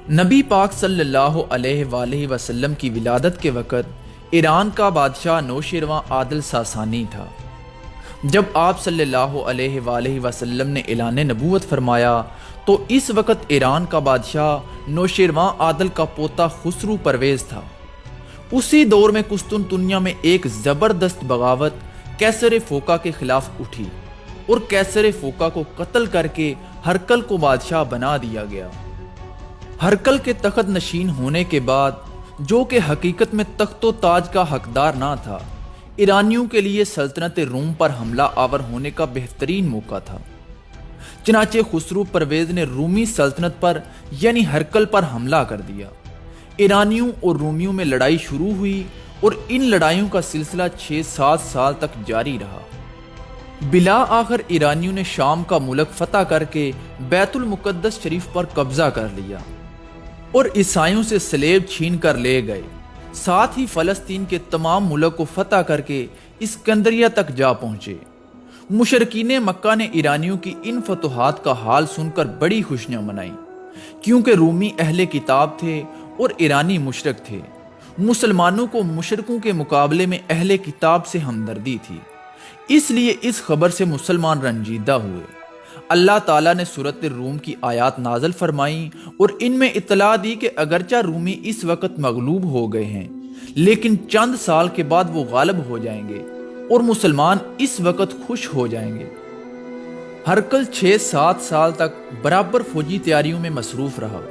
نبی پاک صلی اللہ علیہ وآلہ وسلم کی ولادت کے وقت ایران کا بادشاہ نوشیروان عادل ساسانی تھا۔ جب آپ صلی اللہ علیہ وآلہ وسلم نے اعلان نبوت فرمایا تو اس وقت ایران کا بادشاہ نوشیروان عادل کا پوتا خسرو پرویز تھا۔ اسی دور میں قسطنطنیہ میں ایک زبردست بغاوت قیصر فوقا کے خلاف اٹھی اور قیصر فوقا کو قتل کر کے ہرقل کو بادشاہ بنا دیا گیا۔ ہرقل کے تخت نشین ہونے کے بعد، جو کہ حقیقت میں تخت و تاج کا حقدار نہ تھا، ایرانیوں کے لیے سلطنت روم پر حملہ آور ہونے کا بہترین موقع تھا۔ چنانچہ خسرو پرویز نے رومی سلطنت پر یعنی ہرقل پر حملہ کر دیا۔ ایرانیوں اور رومیوں میں لڑائی شروع ہوئی اور ان لڑائیوں کا سلسلہ 6-7 سال تک جاری رہا۔ بالآخر ایرانیوں نے شام کا ملک فتح کر کے بیت المقدس شریف پر قبضہ کر لیا اور عیسائیوں سے سلیب چھین کر لے گئے۔ ساتھ ہی فلسطین کے تمام ملک کو فتح کر کے اسکندریہ تک جا پہنچے۔ مشرکین مکہ نے ایرانیوں کی ان فتوحات کا حال سن کر بڑی خوشیاں منائیں، کیونکہ رومی اہل کتاب تھے اور ایرانی مشرک تھے۔ مسلمانوں کو مشرکوں کے مقابلے میں اہل کتاب سے ہمدردی تھی، اس لیے اس خبر سے مسلمان رنجیدہ ہوئے۔ اللہ تعالیٰ نے سورۃ الروم کی آیات نازل فرمائیں اور ان میں اطلاع دی کہ اگرچہ رومی اس وقت مغلوب ہو گئے ہیں، لیکن چند سال کے بعد وہ غالب ہو جائیں گے اور مسلمان اس وقت خوش ہو جائیں گے۔ ہرقل 6-7 سال تک برابر فوجی تیاریوں میں مصروف رہا۔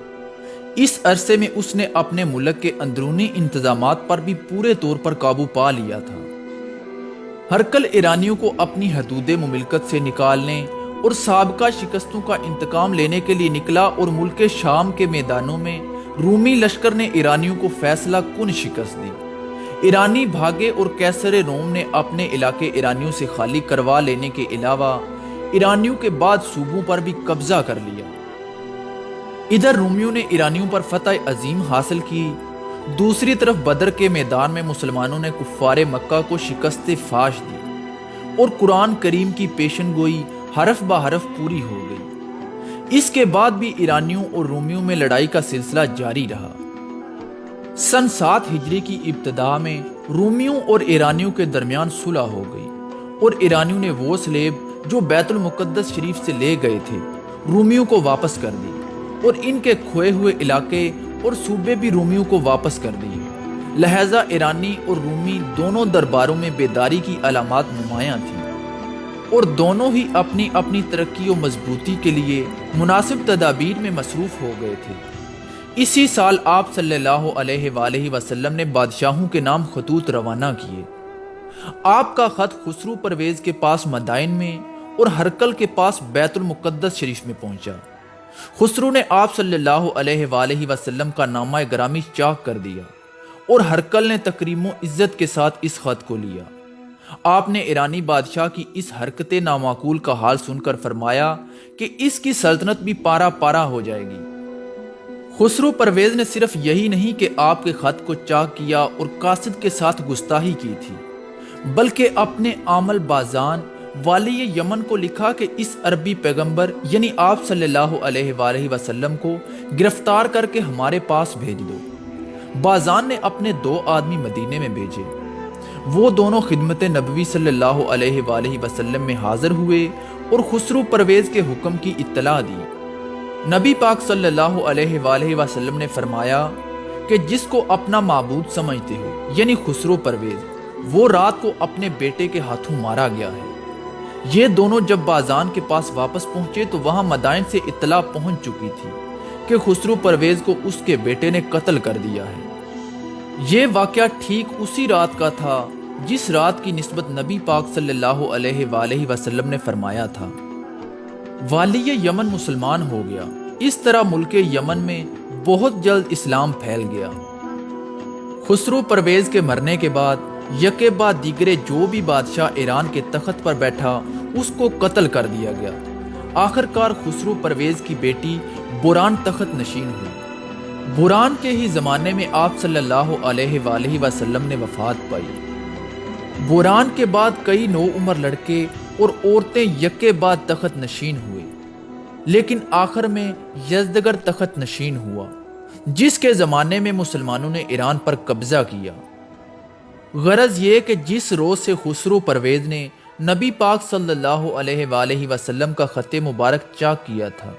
اس عرصے میں اس نے اپنے ملک کے اندرونی انتظامات پر بھی پورے طور پر قابو پا لیا تھا۔ ہرقل ایرانیوں کو اپنی حدود مملکت سے نکالنے اور سابقہ شکستوں کا انتقام لینے کے لیے نکلا اور ملک شام کے میدانوں میں رومی لشکر نے ایرانیوں کو فیصلہ کن شکست دی۔ ایرانی بھاگے اور قیصر روم نے اپنے علاقے ایرانیوں سے خالی کروا لینے کے علاوہ ایرانیوں کے بعد صوبوں پر بھی قبضہ کر لیا۔ ادھر رومیوں نے ایرانیوں پر فتح عظیم حاصل کی، دوسری طرف بدر کے میدان میں مسلمانوں نے کفار مکہ کو شکست فاش دی اور قرآن کریم کی پیشن گوئی حرف بہ حرف پوری ہو گئی۔ اس کے بعد بھی ایرانیوں اور رومیوں میں لڑائی کا سلسلہ جاری رہا۔ سن 7 ہجری کی ابتدا میں رومیوں اور ایرانیوں کے درمیان صلح ہو گئی اور ایرانیوں نے وہ سلیب جو بیت المقدس شریف سے لے گئے تھے رومیوں کو واپس کر دی اور ان کے کھوئے ہوئے علاقے اور صوبے بھی رومیوں کو واپس کر دیے۔ لہذا ایرانی اور رومی دونوں درباروں میں بیداری کی علامات نمایاں تھیں اور دونوں ہی اپنی اپنی ترقی و مضبوطی کے لیے مناسب تدابیر میں مصروف ہو گئے تھے۔ اسی سال آپ صلی اللہ علیہ وآلہ وسلم نے بادشاہوں کے نام خطوط روانہ کیے۔ آپ کا خط خسرو پرویز کے پاس مدائن میں اور ہرقل کے پاس بیت المقدس شریف میں پہنچا۔ خسرو نے آپ صلی اللہ علیہ وآلہ وسلم کا نامہ گرامی چاک کر دیا اور ہرقل نے تکریم و عزت کے ساتھ اس خط کو لیا۔ آپ نے ایرانی بادشاہ کی اس حرکت نامعقول کا حال سن کر فرمایا کہ اس کی سلطنت بھی پارا پارا ہو جائے گی۔ خسرو پرویز نے صرف یہی نہیں کہ آپ کے خط کو چاک کیا اور قاصد کے ساتھ گستاخی کی تھی، بلکہ اپنے عامل بازان والی یمن کو لکھا کہ اس عربی پیغمبر یعنی آپ صلی اللہ علیہ وآلہ وسلم کو گرفتار کر کے ہمارے پاس بھیج دو۔ بازان نے اپنے 2 آدمی مدینے میں بھیجے۔ وہ دونوں خدمت نبوی صلی اللہ علیہ وآلہ وسلم میں حاضر ہوئے اور خسرو پرویز کے حکم کی اطلاع دی۔ نبی پاک صلی اللہ علیہ وآلہ وسلم نے فرمایا کہ جس کو اپنا معبود سمجھتے ہو یعنی خسرو پرویز، وہ رات کو اپنے بیٹے کے ہاتھوں مارا گیا ہے۔ یہ دونوں جب بازان کے پاس واپس پہنچے تو وہاں مدائن سے اطلاع پہنچ چکی تھی کہ خسرو پرویز کو اس کے بیٹے نے قتل کر دیا ہے۔ یہ واقعہ ٹھیک اسی رات کا تھا جس رات کی نسبت نبی پاک صلی اللہ علیہ وآلہ وسلم نے فرمایا تھا۔ والی یمن مسلمان ہو گیا۔ اس طرح ملک یمن میں بہت جلد اسلام پھیل گیا۔ خسرو پرویز کے مرنے کے بعد یکے بعد دیگرے جو بھی بادشاہ ایران کے تخت پر بیٹھا اس کو قتل کر دیا گیا۔ آخرکار خسرو پرویز کی بیٹی بوران تخت نشین ہوئی۔ بوران کے ہی زمانے میں آپ صلی اللہ علیہ وآلہ وسلم نے وفات پائی۔ بوران کے بعد کئی نوعمر لڑکے اور عورتیں یکے بعد تخت نشین ہوئے، لیکن آخر میں یزدگر تخت نشین ہوا۔ جس کے زمانے میں مسلمانوں نے ایران پر قبضہ کیا۔ غرض یہ کہ جس روز سے خسرو پرویز نے نبی پاک صلی اللہ علیہ وآلہ وسلم کا خط مبارک چاک کیا تھا،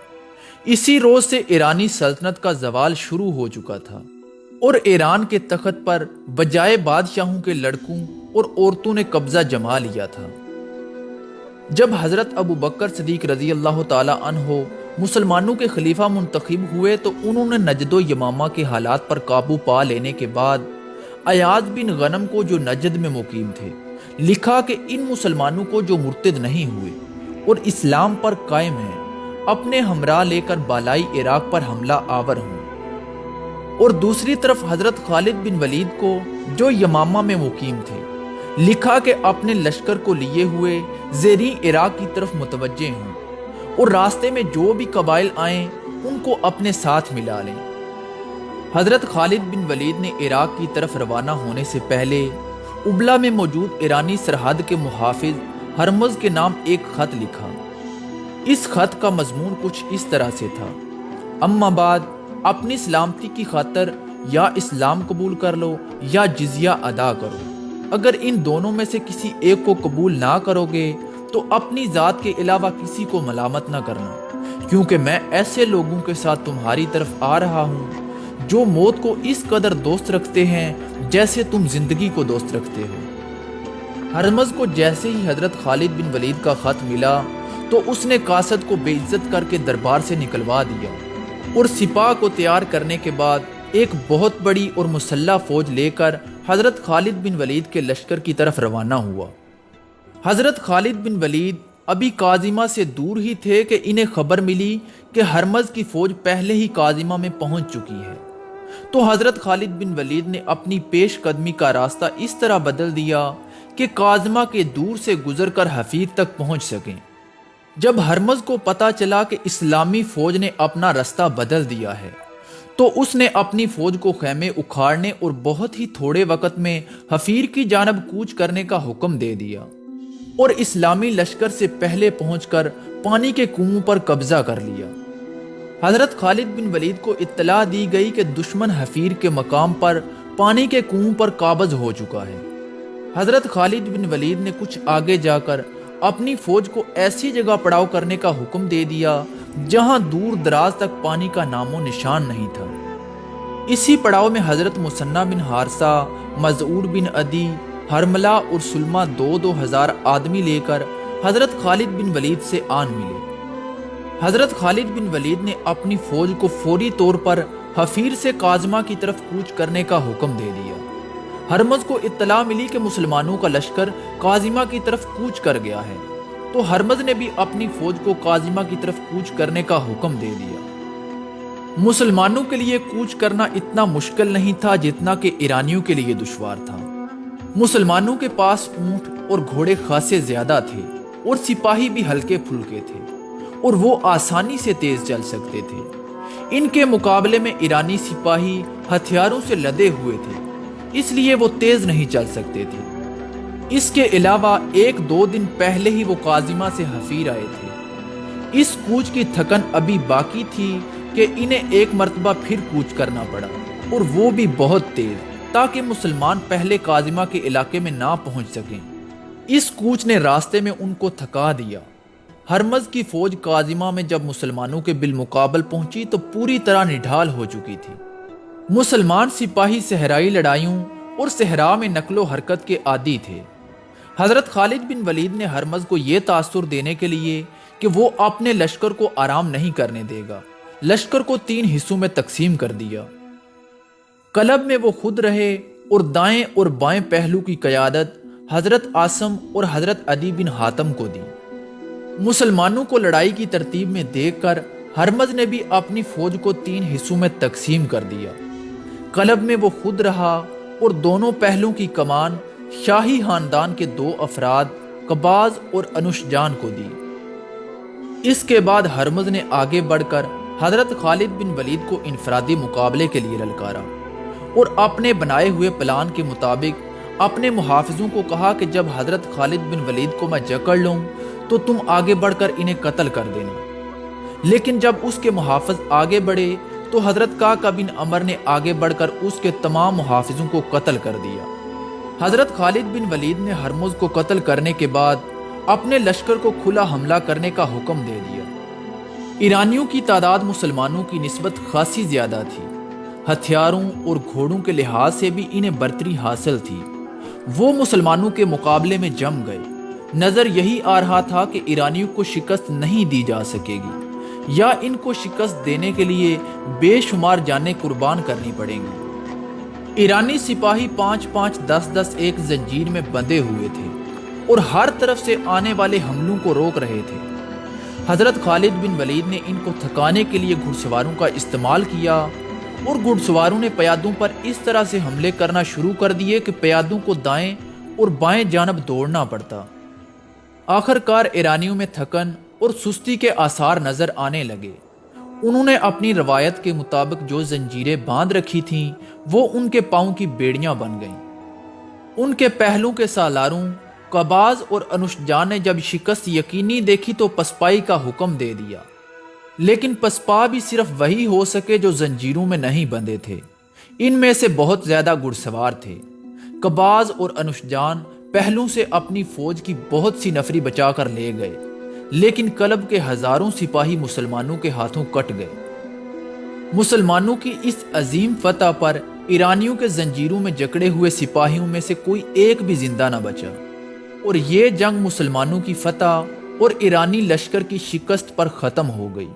اسی روز سے ایرانی سلطنت کا زوال شروع ہو چکا تھا اور ایران کے تخت پر بجائے بادشاہوں کے لڑکوں اور عورتوں نے قبضہ جما لیا تھا۔ جب حضرت ابو بکر صدیق رضی اللہ تعالی عنہ مسلمانوں کے خلیفہ منتخب ہوئے تو انہوں نے نجد و یمامہ کے حالات پر قابو پا لینے کے بعد ایاز بن غنم کو، جو نجد میں مقیم تھے، لکھا کہ ان مسلمانوں کو جو مرتد نہیں ہوئے اور اسلام پر قائم ہیں، اپنے ہمراہ لے کر بالائی عراق پر حملہ آور ہوں۔ اور دوسری طرف حضرت خالد بن ولید کو، جو یمامہ میں مقیم تھے، لکھا کہ اپنے لشکر کو لیے ہوئے زیریں عراق کی طرف متوجہ ہوں اور راستے میں جو بھی قبائل آئیں ان کو اپنے ساتھ ملا لیں۔ حضرت خالد بن ولید نے عراق کی طرف روانہ ہونے سے پہلے ابلا میں موجود ایرانی سرحد کے محافظ ہرمز کے نام ایک خط لکھا۔ اس خط کا مضمون کچھ اس طرح سے تھا: اما بعد، اپنی سلامتی کی خاطر یا اسلام قبول کر لو یا جزیہ ادا کرو۔ اگر ان دونوں میں سے کسی ایک کو قبول نہ کرو گے تو اپنی ذات کے علاوہ کسی کو ملامت نہ کرنا، کیونکہ میں ایسے لوگوں کے ساتھ تمہاری طرف آ رہا ہوں جو موت کو اس قدر دوست رکھتے ہیں جیسے تم زندگی کو دوست رکھتے ہو۔ ہرمز کو جیسے ہی حضرت خالد بن ولید کا خط ملا تو اس نے قاصد کو بے عزت کر کے دربار سے نکلوا دیا اور سپاہ کو تیار کرنے کے بعد ایک بہت بڑی اور مسلح فوج لے کر حضرت خالد بن ولید کے لشکر کی طرف روانہ ہوا۔ حضرت خالد بن ولید ابھی کاظمہ سے دور ہی تھے کہ انہیں خبر ملی کہ ہرمز کی فوج پہلے ہی کاظمہ میں پہنچ چکی ہے، تو حضرت خالد بن ولید نے اپنی پیش قدمی کا راستہ اس طرح بدل دیا کہ کاظمہ کے دور سے گزر کر حفیر تک پہنچ سکیں۔ جب ہرمز کو پتا چلا کہ اسلامی فوج نے اپنا راستہ بدل دیا ہے تو اس نے اپنی فوج کو خیمے اکھاڑنے اور بہت ہی تھوڑے وقت میں حفیر کی جانب کوچ کرنے کا حکم دے دیا اور اسلامی لشکر سے پہلے پہنچ کر پانی کے کنووں پر قبضہ کر لیا۔ حضرت خالد بن ولید کو اطلاع دی گئی کہ دشمن حفیر کے مقام پر پانی کے کنووں پر قابض ہو چکا ہے۔ حضرت خالد بن ولید نے کچھ آگے جا کر اپنی فوج کو ایسی جگہ پڑاؤ کرنے کا حکم دے دیا جہاں دور دراز تک پانی کا نام و نشان نہیں تھا۔ اسی پڑاؤ میں حضرت مثنی بن حارثہ، مذعور بن عدی، حرملہ اور سلمہ 2,000 آدمی لے کر حضرت خالد بن ولید سے آن ملے۔ حضرت خالد بن ولید نے اپنی فوج کو فوری طور پر حفیر سے کاظمہ کی طرف کوچ کرنے کا حکم دے دیا۔ ہرمز کو اطلاع ملی کہ مسلمانوں کا لشکر کاظمہ کی طرف کوچ کر گیا ہے، تو ہرمز نے بھی اپنی فوج کو کاظمہ کی طرف کوچ کرنے کا حکم دے دیا۔ مسلمانوں کے لیے کوچ کرنا اتنا مشکل نہیں تھا جتنا کہ ایرانیوں کے لیے دشوار تھا۔ مسلمانوں کے پاس اونٹ اور گھوڑے خاصے زیادہ تھے اور سپاہی بھی ہلکے پھلکے تھے اور وہ آسانی سے تیز چل سکتے تھے۔ ان کے مقابلے میں ایرانی سپاہی ہتھیاروں سے لدے ہوئے تھے، اس لیے وہ تیز نہیں چل سکتے تھے۔ اس کے علاوہ 1-2 دن پہلے ہی وہ کاظمہ سے حفیر آئے تھے۔ اس کوچ کی تھکن ابھی باقی تھی کہ انہیں ایک مرتبہ پھر کوچ کرنا پڑا، اور وہ بھی بہت تیز، تاکہ مسلمان پہلے کاظمہ کے علاقے میں نہ پہنچ سکیں۔ اس کوچ نے راستے میں ان کو تھکا دیا۔ ہرمز کی فوج کاظمہ میں جب مسلمانوں کے بالمقابل پہنچی تو پوری طرح نڈھال ہو چکی تھی۔ مسلمان سپاہی صحرائی لڑائیوں اور صحرا میں نقل و حرکت کے عادی تھے۔ حضرت خالد بن ولید نے ہرمز کو یہ تاثر دینے کے لیے کہ وہ اپنے لشکر کو آرام نہیں کرنے دے گا، لشکر کو 3 حصوں میں تقسیم کر دیا۔ قلب میں وہ خود رہے اور دائیں اور بائیں پہلو کی قیادت حضرت عاصم اور حضرت عدی بن حاتم کو دی۔ مسلمانوں کو لڑائی کی ترتیب میں دیکھ کر ہرمز نے بھی اپنی فوج کو 3 حصوں میں تقسیم کر دیا۔ قلب میں وہ خود رہا اور دونوں پہلوں کی کمان شاہی خاندان کے 2 افراد قباز اور انوشجان کو دی۔ اس کے بعد ہرمز نے آگے بڑھ کر حضرت خالد بن ولید کو انفرادی مقابلے کے لیے للکارا اور اپنے بنائے ہوئے پلان کے مطابق اپنے محافظوں کو کہا کہ جب حضرت خالد بن ولید کو میں جکڑ لوں تو تم آگے بڑھ کر انہیں قتل کر دینا۔ لیکن جب اس کے محافظ آگے بڑھے تو حضرت کعکہ بن عمر نے آگے بڑھ کر اس کے تمام محافظوں کو قتل کر دیا۔ حضرت خالد بن ولید نے ہرمز کو قتل کرنے کے بعد اپنے لشکر کو کھلا حملہ کرنے کا حکم دے دیا۔ ایرانیوں کی تعداد مسلمانوں کی نسبت خاصی زیادہ تھی، ہتھیاروں اور گھوڑوں کے لحاظ سے بھی انہیں برتری حاصل تھی۔ وہ مسلمانوں کے مقابلے میں جم گئے۔ نظر یہی آ رہا تھا کہ ایرانیوں کو شکست نہیں دی جا سکے گی، یا ان کو شکست دینے کے لیے بے شمار جانیں قربان کرنی پڑیں گی۔ ایرانی سپاہی 5-5 10-10 ایک زنجیر میں بندھے ہوئے تھے اور ہر طرف سے آنے والے حملوں کو روک رہے تھے۔ حضرت خالد بن ولید نے ان کو تھکانے کے لیے گھڑ سواروں کا استعمال کیا، اور گھڑ سواروں نے پیادوں پر اس طرح سے حملے کرنا شروع کر دیے کہ پیادوں کو دائیں اور بائیں جانب دوڑنا پڑتا۔ آخر کار ایرانیوں میں تھکن اور سستی کے آثار نظر آنے لگے۔ انہوں نے اپنی روایت کے مطابق جو زنجیریں باندھ رکھی تھیں وہ ان کے پاؤں کی بیڑیاں بن گئیں۔ ان کے پہلوں کے سالاروں قباز اور انوشجان نے جب شکست یقینی دیکھی تو پسپائی کا حکم دے دیا، لیکن پسپا بھی صرف وہی ہو سکے جو زنجیروں میں نہیں بندھے تھے۔ ان میں سے بہت زیادہ گھڑ سوار تھے۔ قباز اور انوشجان پہلوں سے اپنی فوج کی بہت سی نفری بچا کر لے گئے، لیکن قلب کے ہزاروں سپاہی مسلمانوں کے ہاتھوں کٹ گئے۔ مسلمانوں کی اس عظیم فتح پر ایرانیوں کے زنجیروں میں جکڑے ہوئے سپاہیوں میں سے کوئی ایک بھی زندہ نہ بچا، اور یہ جنگ مسلمانوں کی فتح اور ایرانی لشکر کی شکست پر ختم ہو گئی۔